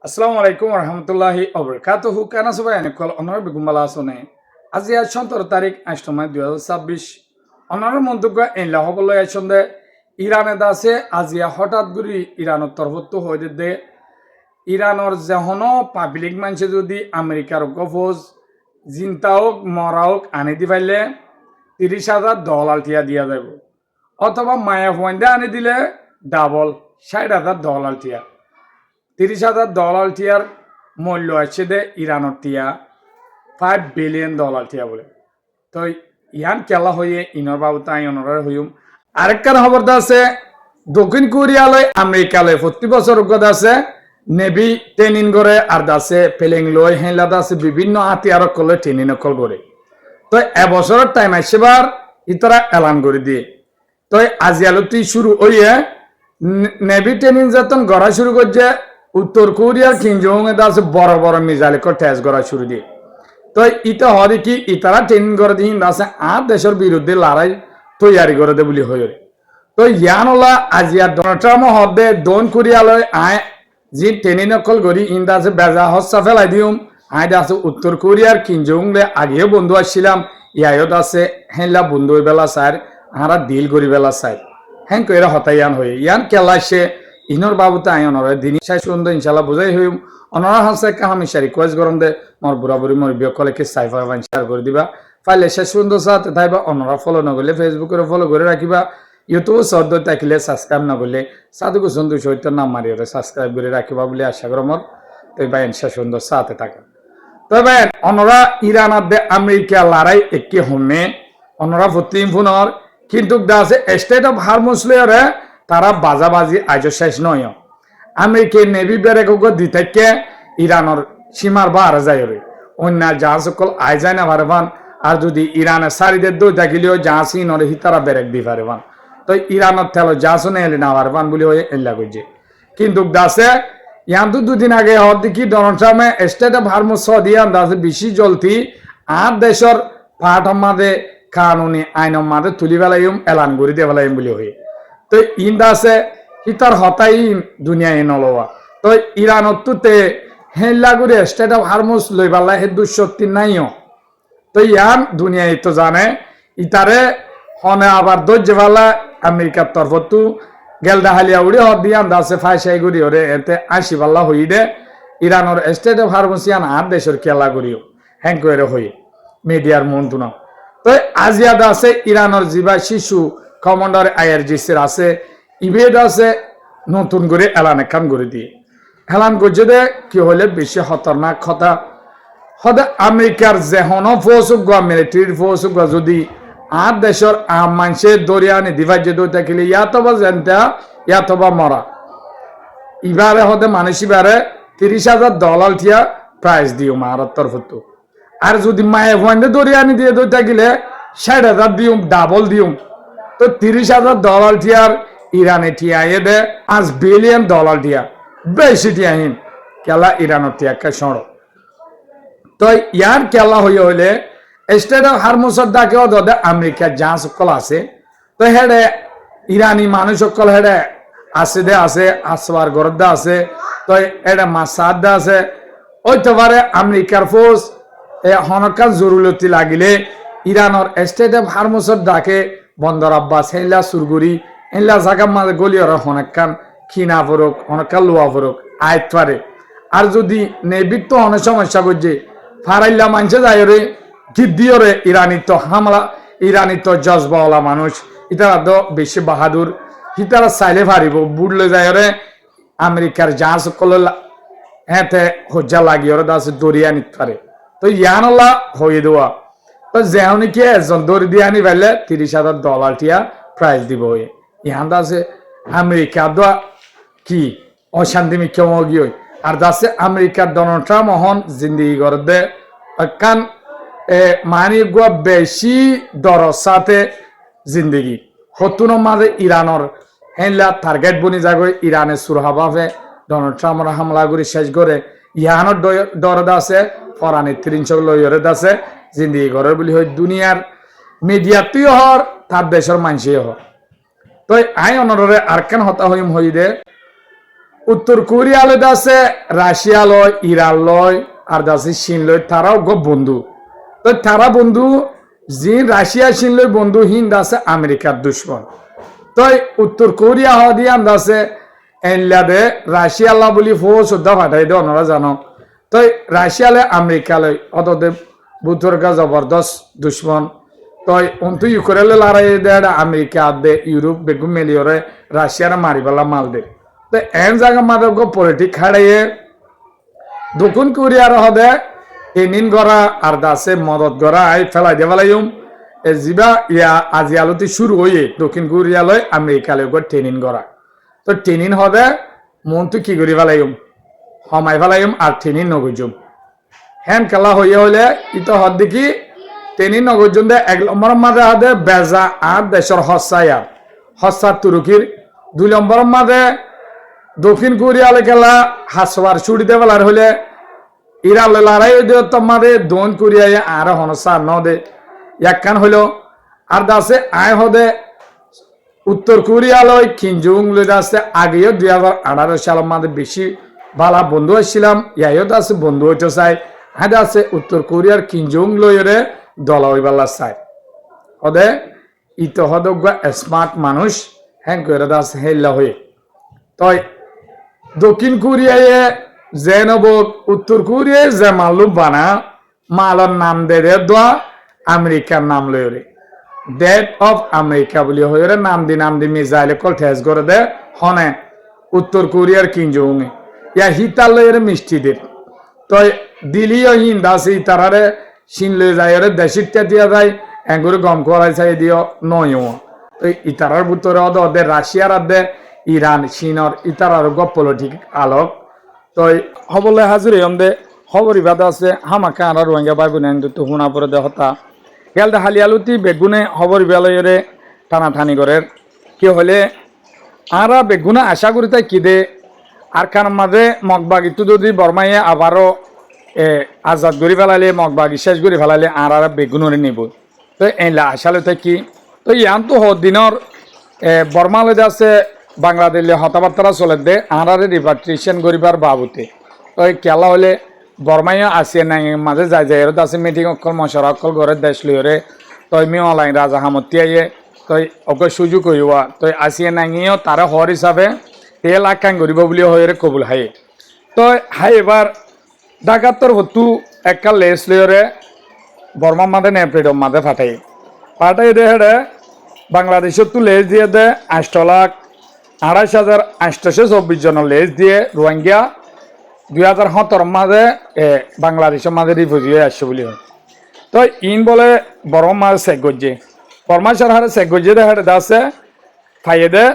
আসসালামু আলাইকুম রহমতুল্লাহি অবরকাতুহু কেন সবাই অনেকল অনার বেগুমালা আসনে আজি আজ 17 তারিখ 8 মাস 2026 অনার মন্তব্য এনলা হবলৈ আসন্দে ইরানে দাসে আজিয়া হঠাৎ করে ইরানের তরফত হয়ে দে ইরানের যেহন পাবলিক মানুষ যদি আমেরিকার গফজ জিন্তা হোক মরা হোক আনি দি পাইলে $30,000 টিয়া দিয়া যাব অথবা মায়া ফোয়াইন্দে আনি দিলে ডাবল $60,000 টিয়া $30,000 টিয়ার মূল্য আছে দে ইরানের টিয়া $5 বিলিয়ন টিয়া বলে তো ইয়ান কেলা হয়ে ইনর বাবু তাই অনরার হইম আরেকখান খবরটা আছে দক্ষিণ কোরিয়ালয় আমেরিকালয় প্রতি বছর অজ্ঞতা আছে নেভি ট্রেনিং করে আর দাসে পেলেং লই হেলা দাসে বিভিন্ন হাতিয়ার কলে ট্রেনিং কল করে তো এবছরের টাইম আসেবার ইতরা এলান করে দিয়ে তো আজি আলোটি শুরু হইয়ে নেভি ট্রেনিং যতন গড়া শুরু করছে উত্তর কোরিয়ার কিংজং এ দাসে বড় বড় মিসাইল টেস্ট করা শুরু দিয়ে তো ইটা হয় কি ইতারা ট্রেনিং করে দিয়ে দাসে আর দেশের বিরুদ্ধে লড়াই তৈরি করে দে বলি হয়ে তো ইয়ান ওলা আজিয়া ডোনাল্ড ট্রাম্প হদে দক্ষিণ কোরিয়ালয় আয় যে ট্রেনিং কল করি ইন্দা আছে বেজা হস্তা ফেলাই দিম আয় আছে উত্তর কোরিয়ার কিংজং লে আগেও বন্ধু আসছিলাম ইয়ায়ত আছে হেলা বন্ধু বেলা চাই আরা ডিল করি বেলা চাই হ্যাঁ কইরা হতাইয়ান হয়ে ইয়ান কেলা সে ইনর বাবুতে আই অনরে দিন শেষ সুন্দর ইনশাল্লাহ বুঝাই হইম অনরা হাসে কাহামিশা রিকোয়েস্ট গরম দে মোর বুড়া বুড়ি মোর বিয়ে কলেকে সাইফা শেয়ার করে দিবা পাইলে শেষ সুন্দর সাথে তাইবা অনরা ফলো নগলে ফেসবুকে ফলো করে রাখিবা ইউটিউব সদ্য থাকিলে সাবস্ক্রাইব নগলে সাধুকু সুন্দর সহিত নাম মারি সাবস্ক্রাইব করে রাখিবা বলে আশা করি মোর তাই ভাই শেষ সুন্দর সাথে থাকা তবে অনরা ইরান দে আমেরিকা লড়াই একে হমে অনরা প্রতিম ফোনর কিন্তু দাসে স্টেট অফ হারমোস লেয়ারে তারা বাজাবাজি আজ শেষ নয় আমেরিকা নেভি বেড়ে দিতে ইরানের সীমার বার যায় রে অন্য জাহাজ সকল আয় যায় না পারবান আর যদি ইরানের সারিদের দই থাকিলেও জাহাজ নরে হিতারা বেরেক দি পারবান তো ইরানের তেল জাহাজ এলে না পারবান বলে হয়ে এল্লা করছে কিন্তু দাসে ইয়ান তো দুদিন আগে হর দেখি ডোনাল্ড ট্রাম্পে স্টেট অফ হারমোস দিয়ান দাসে বেশি জলতি আর দেশের পাঠ মাদে কানুনি আইন মাদে তুলি বেলাইম এলান করে দিয়ে বেলাইম বলে হয়ে তো ইন্দা আছে ইতার হতাই দুনিয়ায় নলওয়া তো ইরানত তুতে হেল্লা করে স্টেট অফ হারমোস লই পাল্লা হে দুঃশক্তি নাইও তো ইয়ান দুনিয়ায় তো জানে ইতারে হনে আবার দর্জে পাল্লা আমেরিকার তরফতু গেলদা হালিয়া উড়ে হদ দিয়ে আন্দাজে ফাইসাই করি ওরে এতে 80 পাল্লা হই দে ইরানের স্টেট অফ হারমোস ইয়ান আর দেশের খেলা করিও হ্যাং করে হই মিডিয়ার মন্ত্রণা তো আজিয়াদ আছে ইরানের জিবা শিশু কমান্ডার আইআরজিসির আছে ইভেড আছে নতুন করে এলান একান করে দিয়ে এলান করছে দে কি হলে বেশি খতরনাক কথা হদে আমেরিকার যেহন ফৌজ মিলিটারির ফৌজ যদি আর দেশের আম মানুষের দরিয়ানে দিভাজ্য দই থাকিলে ইয়াতবা জেনতা ইয়াতবা মরা ইবারে হদে মানুষ ইবারে $30,000 টিয়া প্রাইজ দিও মারার তরফত আর যদি মায়ে ফোয়াইন্দে দরিয়ানি দিয়ে দই থাকিলে 60,000 দিউম ডাবল দিউম তো $30,000 টিয়ার ইরানে টিয়াইয়ে দে $5 বিলিয়ন টিয়া বেশি টিয়াহীন কেলা ইরানের টিয়াকে সড় তো ইয়ার কেলা হয়ে হইলে স্টেট অফ হারমোসের ডাকেও দে আমেরিকার যা সকল আছে তো হেডে ইরানি মানুষ সকল হেডে আছে দে আছে আসবার গরদা আছে তো এটা মাসাদ আছে ওইতে পারে আমেরিকার ফোর্স হনকান জরুরতি লাগিলে ইরানের স্টেট অফ হারমোসের ডাকে বন্দর আব্বাস হেলা সুরগুড়ি হেলা জায়গা মাঝে গলিয়র হনকান খিনা ফরক হনকান লোয়া ফরক আয়ত পারে আর যদি নেবিক তো অনেক সমস্যা করছে ফারাইল্লা মানছে যায় রে গিদ্দিওরে ইরানি তো হামলা ইরানি তো জজবাওয়ালা মানুষ ইতারা তো বেশি বাহাদুর ইতারা চাইলে পারিব বুড়লে যায় রে আমেরিকার জাহাজ সকল হেঁতে হজ্জা লাগিয়ে দাস দরিয়া নিতে পারে তো ইয়ানলা হয়ে দেওয়া তো যেহনি কি একজন দৌড়ি দিয়ে আনি পাইলে $30,000 টিয়া প্রাইজ দিব ইহান আছে আমেরিকা দোয়া কি অশান্তি মিক্ষম গিয়ে আর দাসে আমেরিকার ডোনাল্ড ট্রাম্প হন জিন্দিগি করে দে কান মানি গুয়া বেশি দরর সাথে জিন্দিগি হতুন মাঝে ইরানের হেনলা টার্গেট বনি যাগো ইরানে সুরহাবাফে ডোনাল্ড ট্রাম্পের হামলা করে শেষ করে ইহানোর দরদ আছে ফরানি 300 লইয়রে আছে জিন্দিগি ঘরের বলি হয় দুনিয়ার মিডিয়াতেও হর তার দেশের মানুষই হর তো আই অনরে আরকান হতা হইম হই দে উত্তর কোরিয়া লয় আছে, রাশিয়া লয়, ইরান লয়, আর আছে চীন লয়, তারাও বন্ধু। তো তারা বন্ধু, যে রাশিয়া চীন লয় বন্ধু, হিন্দ আছে আমেরিকার দুশ্মন। তো উত্তর কোরিয়া হওয়া দিয়ে আমরা আছে এনলাদে রাশিয়া আল্লাহ বলি ফো শ্রদ্ধা ফাটাই দে, ওনারা জানো। তো রাশিয়ালে আমেরিকা লয় অতদের বুতরকা জবরদস্ত দুশ্মন। তো অন্তু ইউক্রেনে লড়াই দে আমেরিকা দে, ইউরোপ বেগুন মেলিওরে রাশিয়ার মারিবালা মাল দে। তো এন জায়গা মাদের পলিটিক খাড়াইয়ে দক্ষিণ কোরিয়ার হদে এনিন গড়া আর দাসে মদত গড়া আই ফেলাই দে ফেলাইম জিবা ইয়া আজি আলোতে শুরু হয়ে দক্ষিণ কোরিয়ালয় আমেরিকালয় ট্রেনিং গড়া। তো ট্রেনিং হদে মনটো কি করি ফেলাইম, হমাই ফেলাইম আর ট্রেনিং নগজুম। হ্যান খেলা হইয়া হলে ইতো হদ দেখি ট্রেনিং নগজুম দে 1 নম্বর মাঝে হদে বেজা আর দেশের হসাইয়া হসা তুরুকির। 2 নম্বর মাঝে দক্ষিণ কোরিয়ালে খেলা হাসবার ছুটি দে ফেলার হলে ইরান লড়াই দিও তোমাদের দক্ষিণ কোরিয়ায় আর হনসা ন দে একখান হইল। আর দাসে আয় হদে উত্তর কোরিয়ালয় কিনজুং লই দাসে আগেও 2018 সালের মধ্যে বেশি ভালো বন্ধু হয়েছিলাম, ইয়াইও দাসে বন্ধু হইতে চাই। হ্যাঁ দাসে উত্তর কোরিয়ার কিনজুং লইরে দল হইবালা চাই হদে ইতো হদক স্মার্ট মানুষ হ্যাঁ করে দাস হেল্লা হয়ে। তই দক্ষিণ কোরিয়ায় যে নব উত্তর কোরিয়ায় যে মালুম বানা মালর নাম দে দে দোয়া আমেরিকার নাম লইরে ডেট অফ আমেরিকা বলি হইরে নাম দি মিসাইলে কল ঠেস করে দে হনে উত্তর কোরিয়ার কিনজুং ইয়া হিতাল লইরে মিষ্টি দে। তো দিলিও হিন্দ আছে তারারে চীন লই যায় দেশিটা দিয়া যায় এগুলো গম করাই চাই দিও নয়। তো ইতারার ভিতরে ওদের রাশিয়ার দে ইরান চীনর ইতারার পলিটিক আলোক। তো হবলে হাজিরে দে খবর বাদ আছে হামাকে আর রোহিঙ্গা ভাই বোন তো শুনা পরে দে হতা গেল দে হালিয়ালুতি বেগুনে খবর বেলরে টানাটানি করে কি হলে আর বেগুনে আশা করি তাই কি দে আর কার মাঝে মগবাগিটো যদি বর্মাইয়ে আবারও আজাদ করে ফেলাইলে মগবাগি শেষ করে ফেলাইলে আর বেগুনরে নিব। তো এইলা আশালে তাই কি তো ইয়ান তো দিনের বর্মালে আছে বাংলাদেশে হতাবার্তা চলে দে আর রিপাট্রিয়েশন করিবার বাবুতে। তো খেলা হলে বর্মাইয়া আসিয়ে নাই মাঝে যাই যায় এর আছে মিটিং অকল মশরা অকল ঘরের দেশ লইরে তই মি অনলাইন রাজা হামতি আইয়ে তই অকল সুযোগ হইয়া তই আসিয়ে নাইও তারা হর হিসাবে তেল আকাং করিব বলি হয়ে কবুল হাই। তো হাই এবার ডাকাতর হতু একটা লেস লইরে বর্মা মাঝে নেপ্রেডম মাঝে ফাটাই দে হেডে বাংলাদেশের তো লেস দিয়ে দে 8,28,824 জনের লেস দিয়ে রোহিঙ্গা 2017 মাঝে বাংলাদেশের মাঝে রিফিউজি হয়ে আসছে বলি হয়। তো ইন বলে বড় মাঝে শেখ গজ্জে বর্মাশার হারে শেখ গজ্জে দেখাতে আছে ফাইদে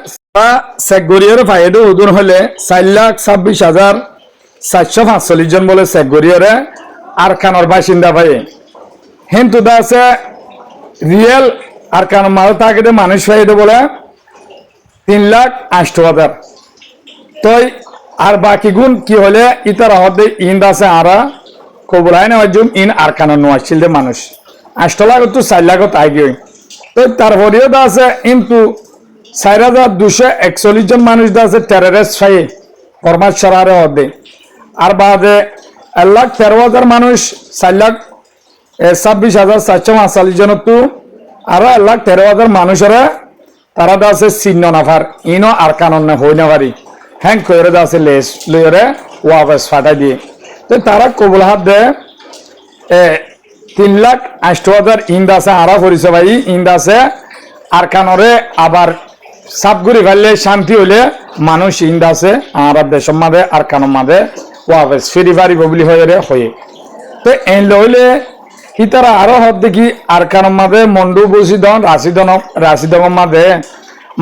শেখ গরিয়ার ফাইদে উদুর হলে 4,26,445 জন বলে শেখ গরিয়ারে আর খানোর বাসিন্দা ভাই হিন্দু দা আছে রিয়েল আর খানোর মাঝে থাকে মানুষ ফাইদে বলে 3,08,000। তই আর বাকি গুণ কি হলে ইতার হদে ইন্দ আছে আরা কবুলাই না ইন আর কানো নোয়াছিল দে মানুষ 8 লাখ তো 4 লাখ তাই গই। তো তারপরেও দা আছে কিন্তু 4,241 জন মানুষ দা আছে টেররিস্ট ফাই ফরমাত সরারে হদে আর বাদে 1,13,000 মানুষ 4,26,445 জন তো আর 1,13,000 মানুষের তারা দা আছে চিহ্ন নাফার ইনো আর কানন না হই না পারি হ্যাং করে দা আছে লেস লইরে ওয়াবাস ফাটা দিয়ে। তো তারা কবুল হাত দে 3,08,000 ইন্দ আছে আরা করিছে ভাই ইন্দ আছে আর কানরে আবার সাবগুড়ি ফেললে শান্তি হইলে মানুষ ইন্দ আছে আর দেশের মাঝে আর কানোর মাঝে ওয়াবাস ফিরি পারিব বলি হয়ে রে হয়ে। তো এই লইলে ইতারা আরো হদ দেখি আর কানোর মাঝে মন্ডু বসিদন রাশিদনের মাঝে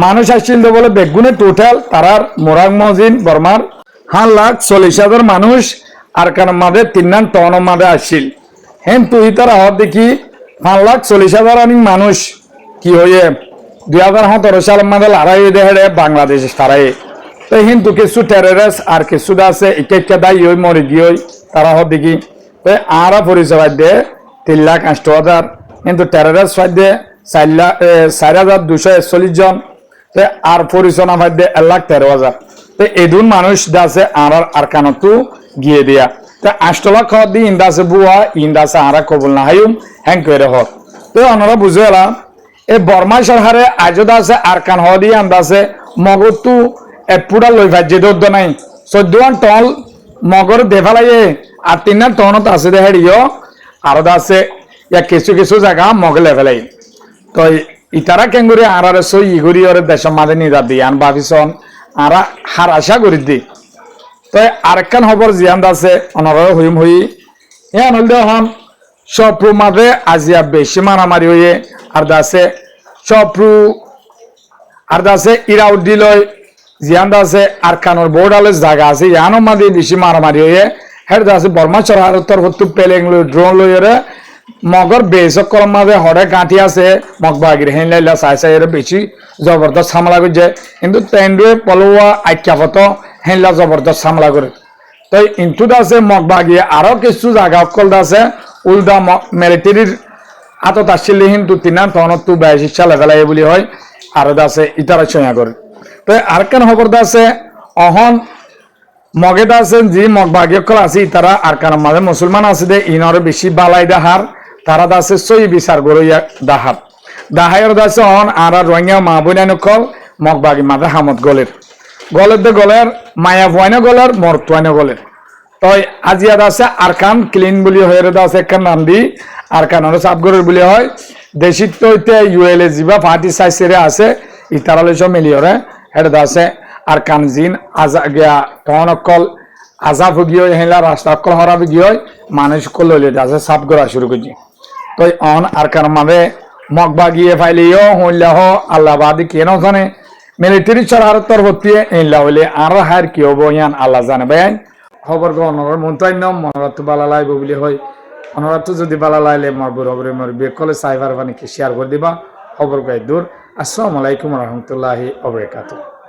মানুষ আসছিল বলে বেগুনে টোটাল তারার মোরাগ মহজিন বর্মার 1,40,000 মানুষ আর কানোর মাঝে 3 টনের মাঝে আসছিল হেন তুই তারা হদ দেখি 1,40,000 মানুষ কি হয়ে 2017 সালের মাঝে লড়াই দেখে বাংলাদেশ তারাই। তো কিন্তু কিছু টেররিস্ট আর কিছু আছে ইকে দায়ী হই মরে গিয়ে তারা হদ দেখি আর পরিচয় দিয়ে 3,08,000 কিন্তু টেররিস্ট ফাইদে 4,241 জন আর পরিচনা ফাইদে 1,13,000। তো এদুন মানুষ দাসে আর কানতু গিয়ে দিয়া তো আষ্টলা খাওয়া দিয়ে ইন্দাসে বুয়া ইন্দাসে আরা কবুল না হাইম হ্যাং করে হক তো ওনারা বুঝে এলাম এই বর্মা সরকারে আজও আছে আর কান হওয়া দিয়ে আন্দাসে মগরতু পুরা লই ভাজ্যে দৌদ্য নাই 14 টন মগর দেফালাইয়ে আর 3 টনত আছে দেহেড়িও আর আছে ইয়া কিছু কিছু জায়গা মগে লেভেলাই তো ইতারা কেঙ্গুরি আরারে সই ইগুরি ওরে দেশের মাঝে নিদা দিয়ে আন ভাবিছন আরা হার আশা করি দি তো আরেকখান খবর জিয়ান আছে অনারে হইম হই হ্যাঁ নলদে হন সপ্রু মাঝে আজিয়া বেশি মারামারি হয়ে আর দাসে সপ্রু আর দাসে ইরাউদ্দি লয় জিয়ান দাসে আর কানোর বোর্ডালে জায়গা আছে ইয়ানো মাঝে বেশি মারামারি হয়ে হেড দাসে বর্মা চড়ার উত্তর হত্তু পেলেং লই ড্রোন লই মগর বেসকল মাঝে হরে কাঠি আছে মগবাগির হেন লাইলা চাই চাই বেশি জবরদস্ত হামলা করছে কিন্তু তেন্ডুয়ে পলোয়া আখ্যাপত হেনলা জবরদস্ত হামলা করে তো ইন্টু আছে মগবাগিয়ে আরো কিছু জায়গা অকল আছে উল্টা মিলিটারির আতত আসলে কিন্তু 3 টনত 82 সালে ফেলাই বলি হয় আর আছে ইতারা ছয়া করে তো আর কেন খবর আছে অহন মগেদা আছেন যে মগবাগিয়ে অকল আছে ইতারা আর কারণ মাঝে মুসলমান আছে দে ইনর বেশি বালাই দাহার তারা দাসে সই বিচার গড়ইয়া দাহাব দাহাইয়ের দাসে অন আর রোহিঙ্গা মা বোনান কল মগবাগি মাঝে হামদ গলের দে গলের মায়া ভয়না গলের মরতুয়ানা গলের তই আজিয়া দাসে আরকান ক্লিন বলি হয়ে দাসে একটা নাম দি আরকান সাবগরের বলি হয় দেশিত তো ইউএলএ জিবা পার্টি সাইসেরে আছে ইতারালে সব মিলিয়রে এটা দাসে আরকান জিন আজা গিয়া তখন অকল আজাব গিয়ে হেলা রাস্তা অকল হরাবি গিয়ে মানুষ কল লইলে দাসে সাফ করা শুরু করছি তো অন আর কার মাঝে মগবাগিয়ে ফাইলিও হইলা হো আল্লাহবাদী কেন জানে মিলিটারি চড়ার তরফে ইল্লা হইলে আর হার কি হবো ইয়ান আল্লাহ জানে ভাই খবর গো অনর মন্তান্য মনরাত বালা লাইব বলি হয় অনরাত যদি বালা লাইলে মর বুড়ো বুড়ি মর বেকলে সাইবার বানিকে শেয়ার করে দিবা খবর গাই দূর আসসালামু আলাইকুম রহমতুল্লাহি ওয়া বারাকাতুহু।